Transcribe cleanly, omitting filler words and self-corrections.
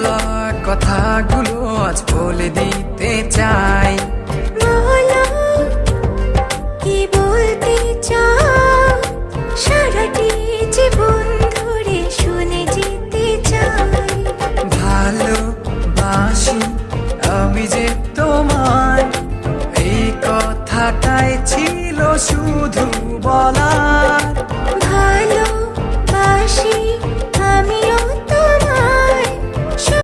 বলা কথাগুলো আজ বলে দিতে চাই। বলো কি বলতে চাও, সারাটি জীবন ধরে শুনে যেতে চাই। ভালোবাসি আমি যে তোমায়, এই কথাটাই ছিল শুধু বলার।